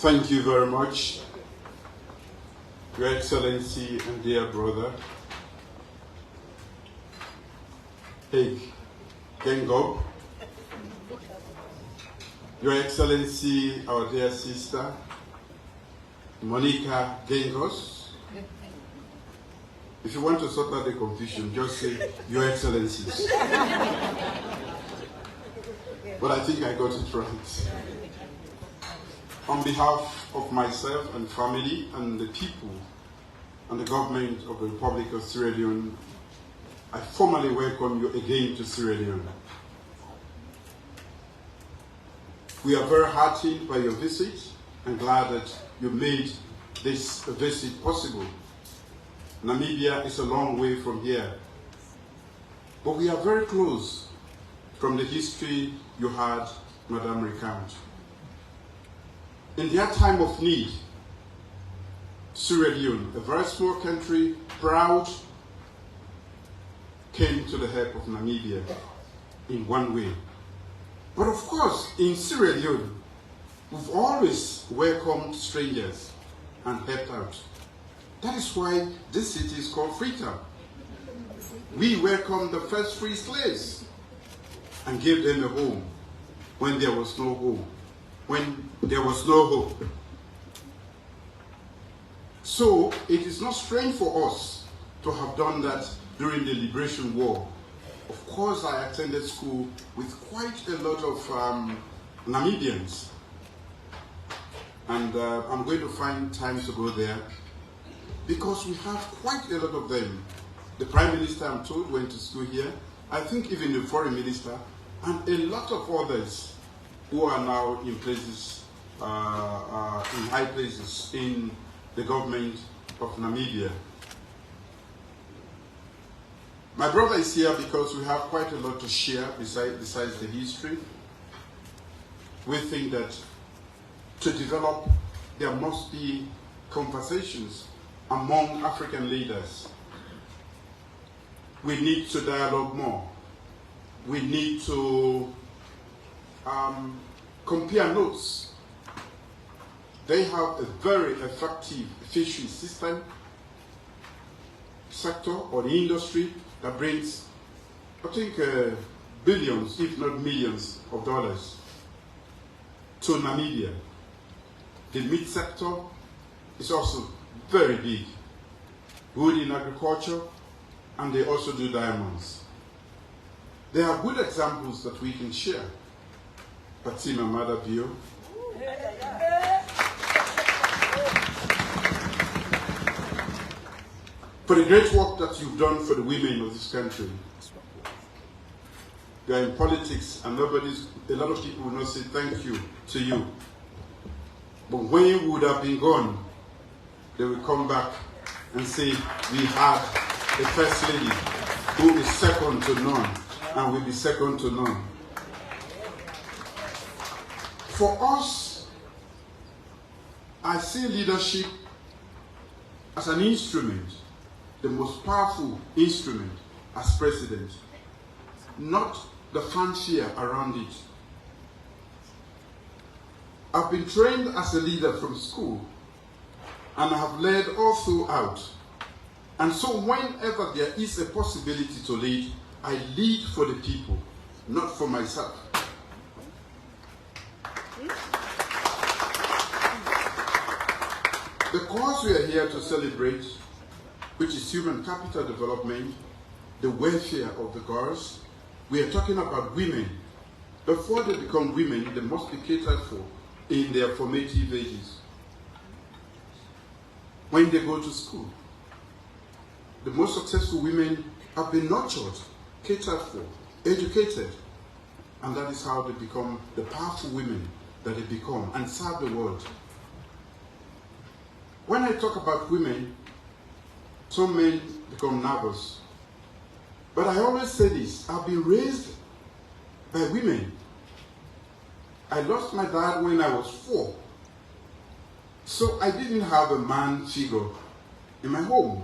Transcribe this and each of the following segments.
Thank you very much, Your Excellency and dear brother, Hey Gengob, Your Excellency, our dear sister, Monica Gengos. If you want to sort out the confusion, just say, Your Excellencies. But I think I got it right. On behalf of myself and family and the people and the government of the Republic of Sierra Leone, I formally welcome you again to Sierra Leone. We are very heartened by your visit and glad that you made this visit possible. Namibia is a long way from here, but we are very close from the history you had, Madam, recount. In their time of need, Sierra Leone, a very small country, proud, came to the help of Namibia in one way. But of course, in Sierra Leone, we've always welcomed strangers and helped out. That is why this city is called Freetown. We welcomed the first free slaves and gave them a home when there was no home, when there was no hope. So it is not strange for us to have done that during the Liberation War. Of course, I attended school with quite a lot of Namibians. And I'm going to find time to go there because we have quite a lot of them. The Prime Minister, I'm told, went to school here. I think even the Foreign Minister and a lot of others who are now in places, in high places in the government of Namibia. My brother is here because we have quite a lot to share besides the history. We think that to develop, there must be conversations among African leaders. We need to dialogue more. We need to compare notes. They have a very effective fishery sector or the industry that brings, I think, billions, if not millions of dollars to Namibia. The meat sector is also very big, good in agriculture, and they also do diamonds. There are good examples that we can share. Patima Maada Bio. For the great work that you've done for the women of this country. You are in politics and a lot of people will not say thank you to you. But when you would have been gone, they will come back and say, we had a first lady who is second to none and will be second to none. For us, I see leadership as an instrument, the most powerful instrument as president, not the fanfare around it. I've been trained as a leader from school, and I have led all throughout. And so whenever there is a possibility to lead, I lead for the people, not for myself. The cause we are here to celebrate, which is human capital development, the welfare of the girls, we are talking about women. Before they become women, they must be catered for in their formative ages. When they go to school, the most successful women have been nurtured, catered for, educated, and that is how they become the powerful women that they become and serve the world. When I talk about women, some men become nervous. But I always say this, I've been raised by women. I lost my dad when I was 4. So I didn't have a man figure in my home.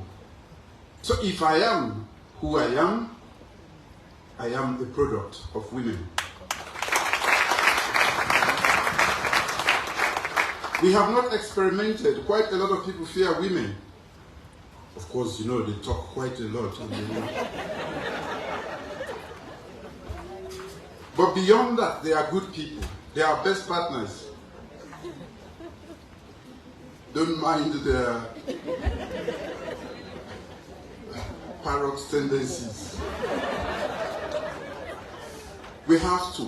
So if I am who I am a product of women. We have not experimented. Quite a lot of people fear women. Of course, you know, they talk quite a lot. But beyond that, they are good people. They are best partners. Don't mind their paradox tendencies. We have to.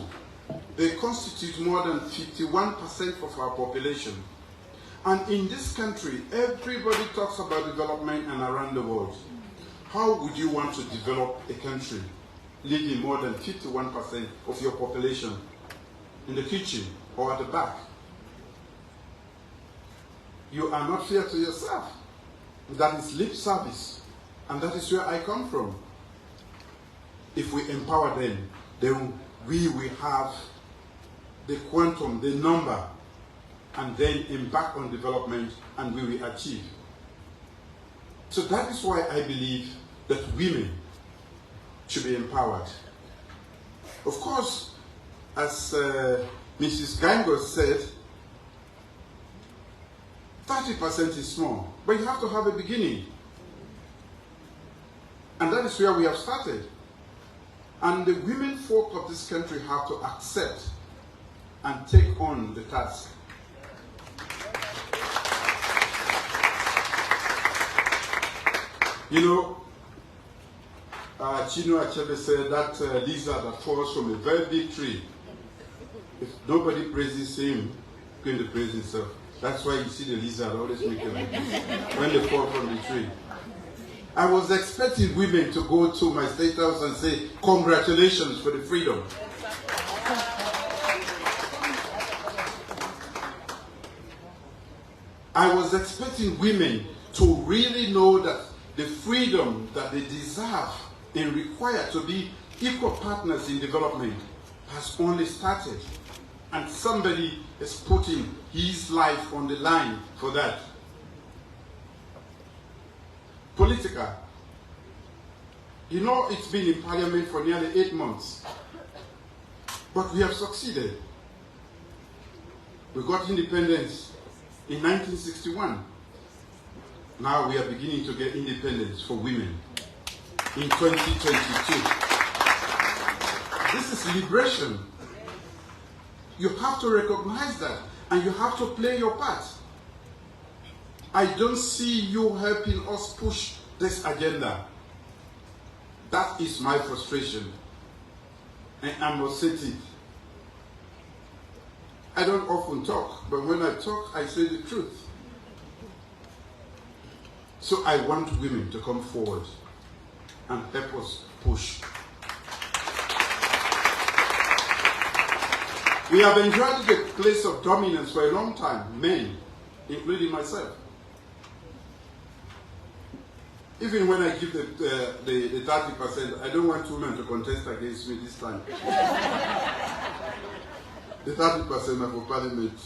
They constitute more than 51% of our population. And in this country, everybody talks about development and around the world. How would you want to develop a country leaving more than 51% of your population in the kitchen or at the back? You are not fair to yourself. That is lip service. And that is where I come from. If we empower them, then we will have the quantum, the number, and then embark on development, and we will achieve. So that is why I believe that women should be empowered. Of course, as Mrs. Gangos said, 30% is small, but you have to have a beginning. And that is where we have started. And the women folk of this country have to accept and take on the task. You know, Chino Achebe said that lizard that falls from a very big tree, if nobody praises him, he's going to praise himself. That's why you see the lizard always make it like this when they fall from the tree. I was expecting women to go to my state house and say, congratulations for the freedom. I was expecting women to really know that the freedom that they deserve and require to be equal partners in development has only started. And somebody is putting his life on the line for that. Politica. You know, it's been in Parliament for nearly 8 months. But we have succeeded. We got independence in 1961. Now we are beginning to get independence for women in 2022. This is liberation. You have to recognize that, and you have to play your part. I don't see you helping us push this agenda. That is my frustration, and I must say it. I don't often talk, but when I talk, I say the truth. So I want women to come forward and help us push. We have enjoyed the place of dominance for a long time, men, including myself. Even when I give the 30%, I don't want women to contest against me this time. The 30% are for parliament.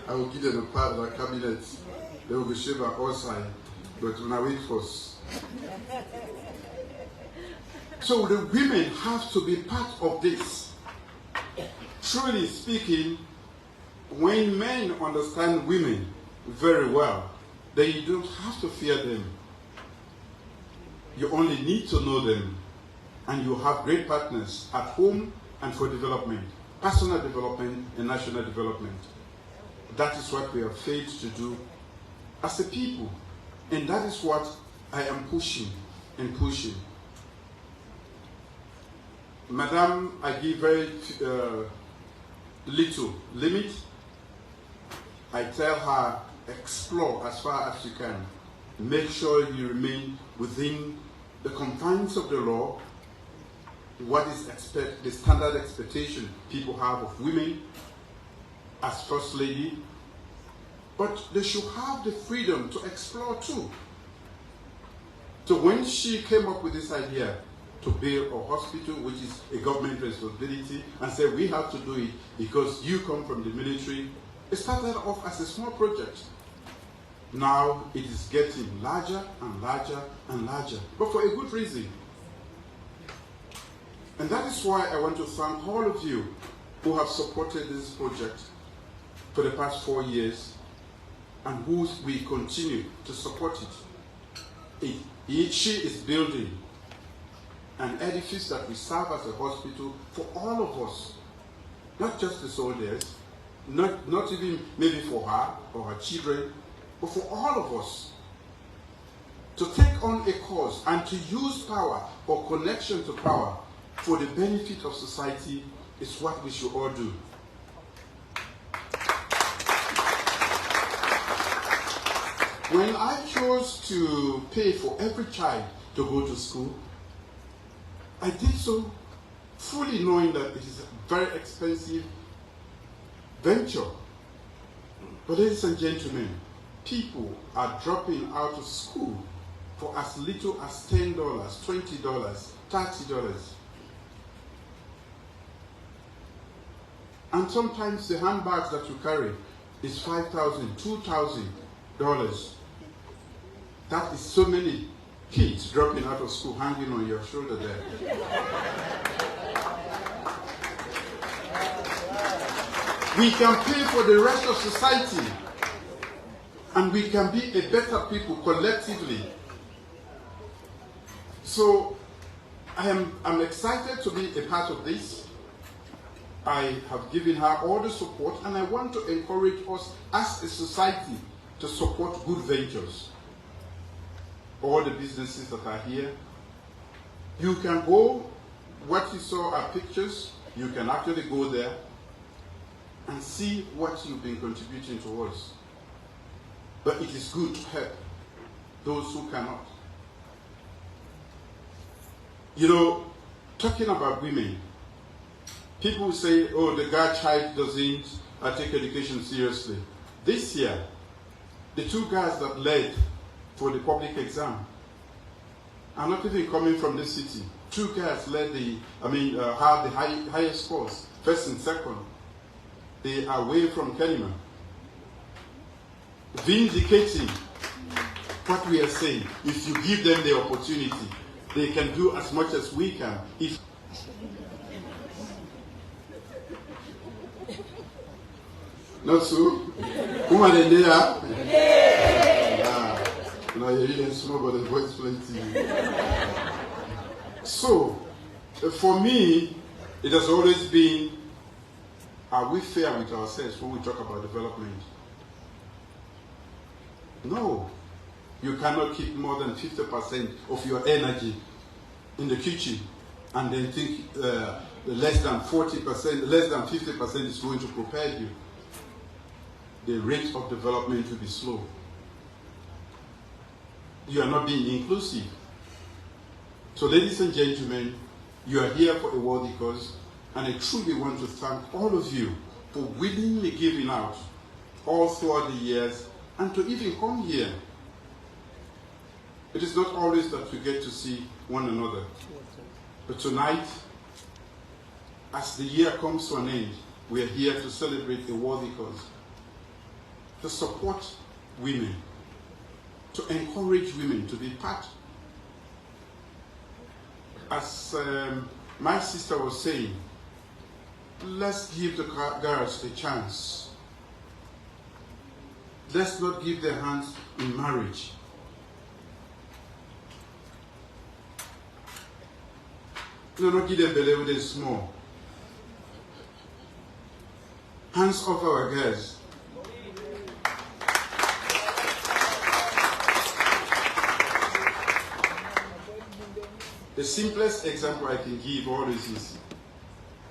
I will give them a part of the cabinet. They will be shaved outside, but when I wait first. So the women have to be part of this. Truly speaking, when men understand women very well, then you don't have to fear them. You only need to know them, and you have great partners at home and for development, personal development and national development. That is what we are failed to do as a people, and that is what I am pushing and pushing. Madam, I give very little limit. I tell her, explore as far as you can. Make sure you remain within the confines of the law. What is the standard expectation people have of women as First Lady, but they should have the freedom to explore too. So when she came up with this idea to build a hospital, which is a government responsibility, and said we have to do it because you come from the military, it started off as a small project. Now it is getting larger and larger and larger, but for a good reason. And that is why I want to thank all of you who have supported this project. for the past 4 years, and who we continue to support it. She is building an edifice that will serve as a hospital for all of us, not just the soldiers, not even maybe for her or her children, but for all of us. To take on a cause and to use power or connection to power for the benefit of society is what we should all do. When I chose to pay for every child to go to school, I did so fully knowing that it is a very expensive venture. But ladies and gentlemen, people are dropping out of school for as little as $10, $20, $30. And sometimes the handbags that you carry is $5,000, $2,000. That is so many kids dropping out of school hanging on your shoulder there. We can pay for the rest of society, and we can be a better people collectively. So I'm excited to be a part of this. I have given her all the support, and I want to encourage us as a society to support good ventures. All the businesses that are here, you can go, what you saw are pictures, you can actually go there and see what you've been contributing towards. But it is good to help those who cannot. You know, talking about women, people say, oh, the girl child doesn't take education seriously. This year, the two guys that led for the public exam are not even coming from this city. Two guys led had the highest scores, first and second. They are away from Kenima. Vindicating what we are saying. If you give them the opportunity, they can do as much as we can. Not so? Who are they there? No, you're really small, but the voice plenty. So, for me, it has always been, are we fair with ourselves when we talk about development? No. You cannot keep more than 50% of your energy in the kitchen and then think less than 40%, less than 50% is going to prepare you. The rate of development will be slow. You are not being inclusive. So ladies and gentlemen, you are here for a worthy cause, and I truly want to thank all of you for willingly giving out all throughout the years and to even come here. It is not always that we get to see one another. But tonight, as the year comes to an end, we are here to celebrate a worthy cause, to support women, to encourage women to be part. As my sister was saying, let's give the girls a chance. Let's not give their hands in marriage. No, not give them belly with them small. Hands off our girls. The simplest example I can give always is,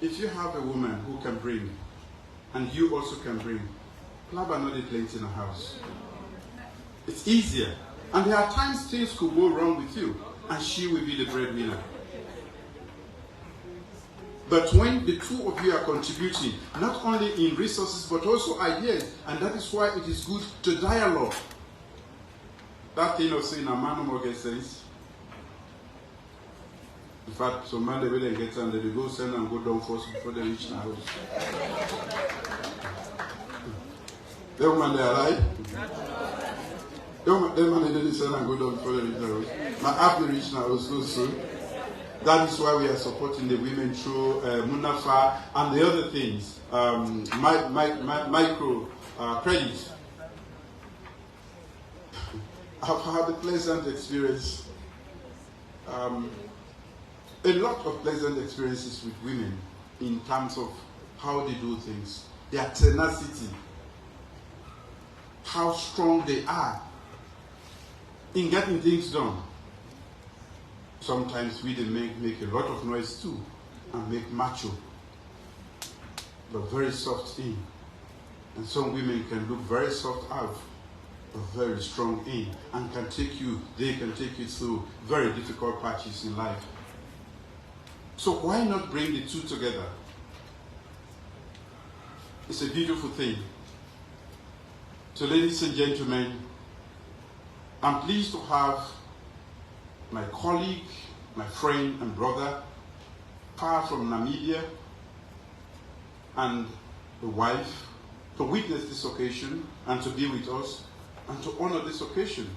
if you have a woman who can bring, and you also can bring, Plaba not plenty in a house. It's easier. And there are times things could go wrong with you, and she will be the breadwinner. But when the two of you are contributing, not only in resources, but also ideas, and that is why it is good to dialogue. That thing of saying, a man no more gets sense. In fact, some man they will get and they go send and go down first before they reach the house. That woman they alive? That man they didn't send and go down before they reach the house. My app reach the house so soon. That is why we are supporting the women through Munafa and the other things, micro credit. I've had a pleasant experience, a lot of pleasant experiences with women in terms of how they do things, their tenacity, how strong they are in getting things done. Sometimes we make a lot of noise too and make macho, but very soft in. And some women can look very soft out, but very strong in, and they can take you through very difficult patches in life. So why not bring the two together? It's a beautiful thing. So ladies and gentlemen, I'm pleased to have my colleague, my friend and brother, far from Namibia, and the wife, to witness this occasion and to be with us and to honor this occasion.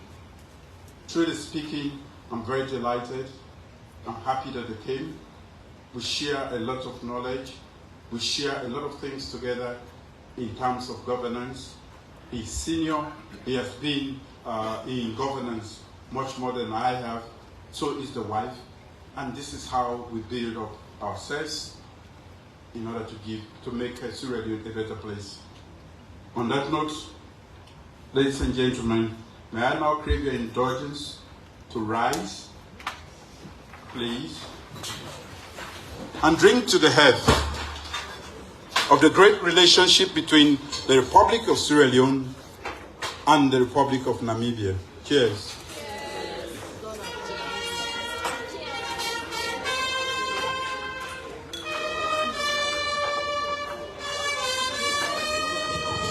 Truly speaking, I'm very delighted. I'm happy that they came. We share a lot of knowledge. We share a lot of things together in terms of governance. He's senior. He has been in governance much more than I have. So is the wife. And this is how we build up ourselves in order to make Sierra Leone a better place. On that note, ladies and gentlemen, may I now crave your indulgence to rise, please, and drink to the health of the great relationship between the Republic of Sierra Leone and the Republic of Namibia. Cheers.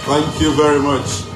Thank you very much.